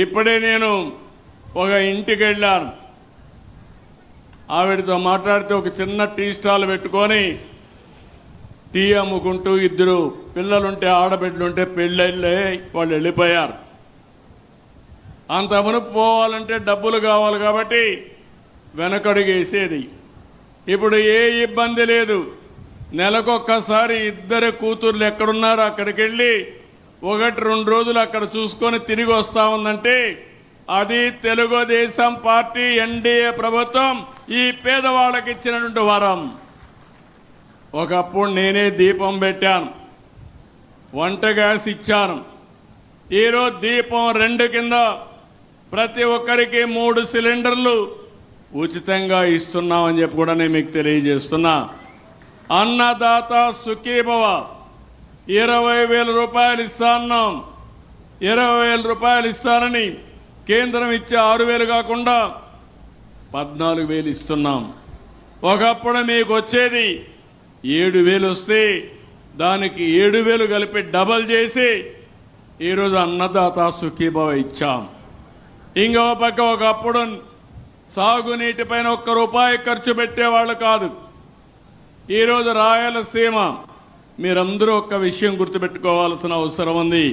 ఇప్పుడే నేను ఒక ఇంటికి వెళ్ళాను. ఆవిడతో మాట్లాడితే ఒక చిన్న టీ స్టాల్ పెట్టుకొని టీ అమ్ముకుంటూ ఇద్దరు పిల్లలుంటే ఆడబిడ్డలుంటే పెళ్ళిళ్ళే వాళ్ళు వెళ్ళిపోయారు. అంత మునుపు పోవాలంటే డబ్బులు కావాలి కాబట్టి వెనకడుగేసేది. ఇప్పుడు ఏ ఇబ్బంది లేదు. నెలకొక్కసారి ఇద్దరు కూతుర్లు ఎక్కడున్నారో అక్కడికి వెళ్ళి 1-2 రోజులు అక్కడ చూసుకొని తిరిగి వస్తా ఉందంటే అది తెలుగుదేశం పార్టీ ఎన్డీఏ ప్రభుత్వం ఈ పేదవాళ్ళకి ఇచ్చినటువంటి వరం. ఒకప్పుడు నేనే దీపం పెట్టాను, వంట గ్యాస్ ఇచ్చాను. ఈరోజు దీపం 2 కింద ప్రతి ఒక్కరికి 3 సిలిండర్లు ఉచితంగా ఇస్తున్నామని చెప్పి కూడా నేను మీకు తెలియజేస్తున్నా. అన్నదాత సుఖీభవ 20,000 రూపాయలు ఇస్తాన్నాం. 20,000 రూపాయలు ఇస్తానని కేంద్రం ఇచ్చే 6,000 కాకుండా 14,000 ఇస్తున్నాం. ఒకప్పుడు మీకు వచ్చేది 7,000 వస్తే దానికి 7,000 కలిపి డబల్ చేసి ఈరోజు అన్నదాత సుఖీభవ ఇచ్చాం. ఇంకో పక్క ఒకప్పుడు సాగునీటిపైన ₹1 ఖర్చు పెట్టేవాళ్ళు కాదు. ఈరోజు రాయలసీమ మీరందరూ ఒక్క విషయం గుర్తుపెట్టుకోవాల్సిన అవసరం ఉంది.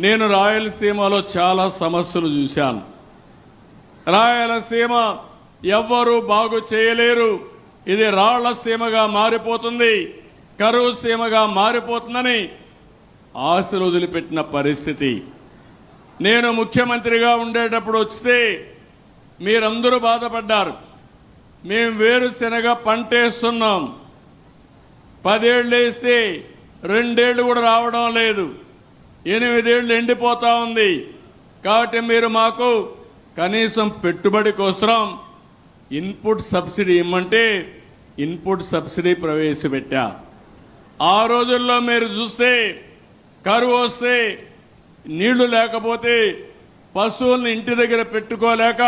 నేను రాయలసీమలో చాలా సమస్యలు చూశాను. రాయలసీమ ఎవ్వరూ బాగు చేయలేరు, ఇది రాళ్లసీమగా మారిపోతుంది, కరువు సీమగా మారిపోతుందని ఆశలు వదిలిపెట్టిన పరిస్థితి. నేను ముఖ్యమంత్రిగా ఉండేటప్పుడు వస్తే మీరందరూ బాధపడ్డారు. మేము వేరుశెనగ పంటేస్తున్నాం, 10 ఏళ్ళు వేస్తే 2 ఏళ్ళు కూడా రావడం లేదు, 8 ఏళ్ళు ఎండిపోతా ఉంది. కాబట్టి మీరు మాకు కనీసం పెట్టుబడి కోసం ఇన్పుట్ సబ్సిడీ ఇమ్మంటే ఇన్పుట్ సబ్సిడీ ప్రవేశపెట్టా. ఆ రోజుల్లో మీరు చూస్తే కరువు వస్తే నీళ్లు లేకపోతే పశువుల్ని ఇంటి దగ్గర పెట్టుకోలేక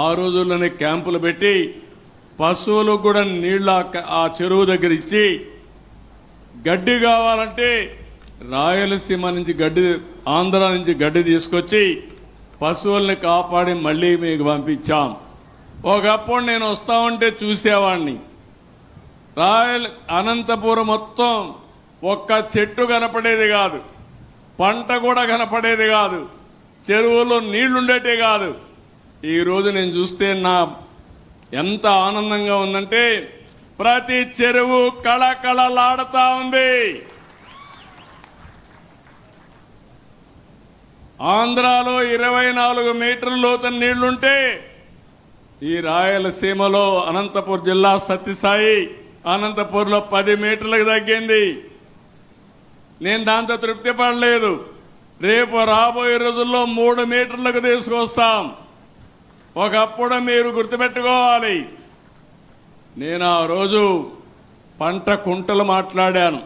ఆ రోజుల్లోనే క్యాంపులు పెట్టి పశువులకు కూడా నీళ్లు ఆ చెరువు దగ్గర ఇచ్చి గడ్డి కావాలంటే రాయలసీమ నుంచి గడ్డి, ఆంధ్ర నుంచి గడ్డి తీసుకొచ్చి పశువుల్ని కాపాడి మళ్ళీ మీకు పంపించాం. ఒకప్పుడు నేను వస్తా ఉంటే చూసేవాడిని, అనంతపురం మొత్తం ఒక్క చెట్టు కనపడేది కాదు, పంట కూడా కనపడేది కాదు, చెరువులో నీళ్లుండేటే కాదు. ఈరోజు నేను చూస్తే నా ఎంత ఆనందంగా ఉందంటే ప్రతి చెరువు కళకళలాడుతా ఉంది. ఆంధ్రాలో 24 మీటర్ల లోతు నీళ్లుంటే ఈ రాయలసీమలో అనంతపురం జిల్లా సత్యసాయి అనంతపూర్లో 10 మీటర్లకు తగ్గింది. నేను దాంతో తృప్తి పడలేదు. రేపు రాబోయే రోజుల్లో 3 మీటర్లకు తీసుకొస్తాం. ఒకప్పుడు మీరు గుర్తుపెట్టుకోవాలి, నేను ఆ రోజు పంట కుంటలు మాట్లాడాను,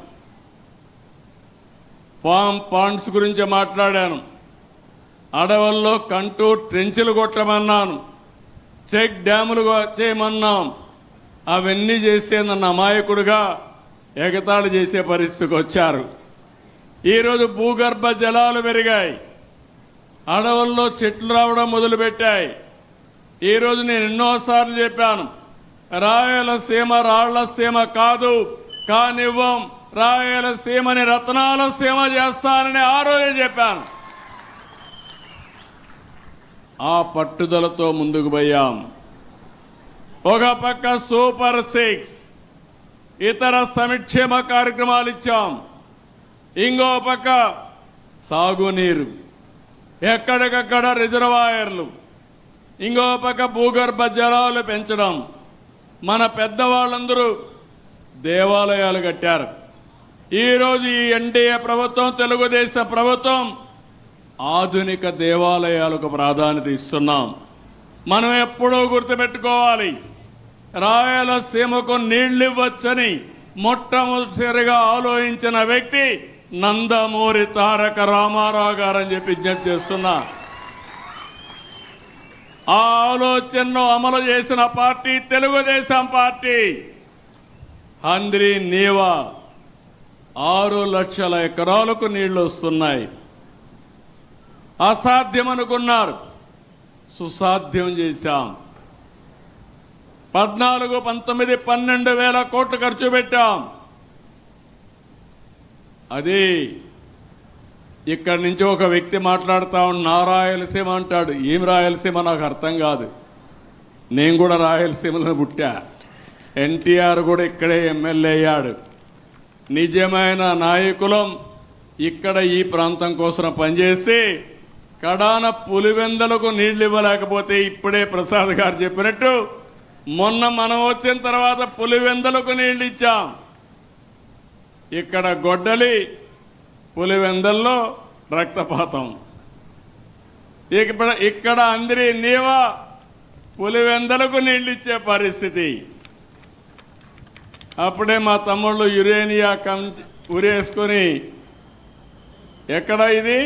ఫామ్ పాండ్స్ గురించి మాట్లాడాను, అడవుల్లో కంటూర్ ట్రెంచులు కొట్టమన్నాను, చెక్ డ్యాములు చేయమన్నాం. అవన్నీ చేస్తే నన్ను అమాయకుడుగా ఎగతాళి చేసే పరిస్థితికి వచ్చారు. ఈరోజు భూగర్భ జలాలు పెరిగాయి, అడవుల్లో చెట్లు రావడం మొదలుపెట్టాయి. ఈరోజు నేను ఎన్నోసార్లు చెప్పాను, రాయలసీమ రాళ్లసీమ కాదు, కానివ్వం, రాయలసీమని రత్నాల సీమ చేస్తానని ఆ రోజే చెప్పాను. ఆ పట్టుదలతో ముందుకు పోయాం. ఒక పక్క సూపర్ 6 ఇతర సంక్షేమ కార్యక్రమాలు ఇచ్చాం, ఇంకో పక్క సాగునీరు, ఎక్కడికక్కడ రిజర్వాయర్లు, ఇంకో పక్క భూగర్భ జలాలు పెంచడం. మన పెద్దవాళ్ళందరూ దేవాలయాలు కట్టారు. ఈరోజు ఈ ఎన్డీఏ ప్రభుత్వం, తెలుగుదేశం ప్రభుత్వం ఆధునిక దేవాలయాలకు ప్రాధాన్యత ఇస్తున్నాం. మనం ఎప్పుడూ గుర్తుపెట్టుకోవాలి, రాయలసీమకు నీళ్లివ్వచ్చని మొట్టమొదటిసారిగా ఆలోచించిన వ్యక్తి నందమూరి తారక రామారావు గారని చెప్పి విజ్ఞప్తి చేస్తున్నా. ఆ ఆలోచనను అమలు చేసిన పార్టీ తెలుగుదేశం పార్టీ. హంద్రి నీవా 6 లక్షల ఎకరాలకు నీళ్లు వస్తున్నాయి. అసాధ్యం అనుకున్నారు, సుసాధ్యం చేశాం. 14, 19, 12 వేల కోట్లు ఖర్చు పెట్టాం. అది ఇక్కడి నుంచి ఒక వ్యక్తి మాట్లాడుతా నా రాయలసీమ అంటాడు. ఏం రాయలసీమ నాకు అర్థం కాదు. నేను కూడా రాయలసీమలో పుట్టా. ఎన్టీఆర్ కూడా ఇక్కడే ఎమ్మెల్యే అయ్యాడు. నిజమైన నాయకులం ఇక్కడ ఈ ప్రాంతం కోసం పనిచేసి కడాన పులివెందలకు నీళ్లు ఇవ్వలేకపోతే ఇప్పుడే ప్రసాద్ గారు చెప్పినట్టు మొన్న మనం వచ్చిన తర్వాత పులివెందలకు నీళ్లు ఇచ్చాం. ఇక్కడ గొడ్డలి, పులివెందల్లో రక్తపాతం. ఇక్కడ అందరి నీవా పులివెందలకు నీళ్లు ఇచ్చే పరిస్థితి. అప్పుడే మా తమ్ముళ్ళు యురేనియా ఉరేసుకొని ఎక్కడ ఇది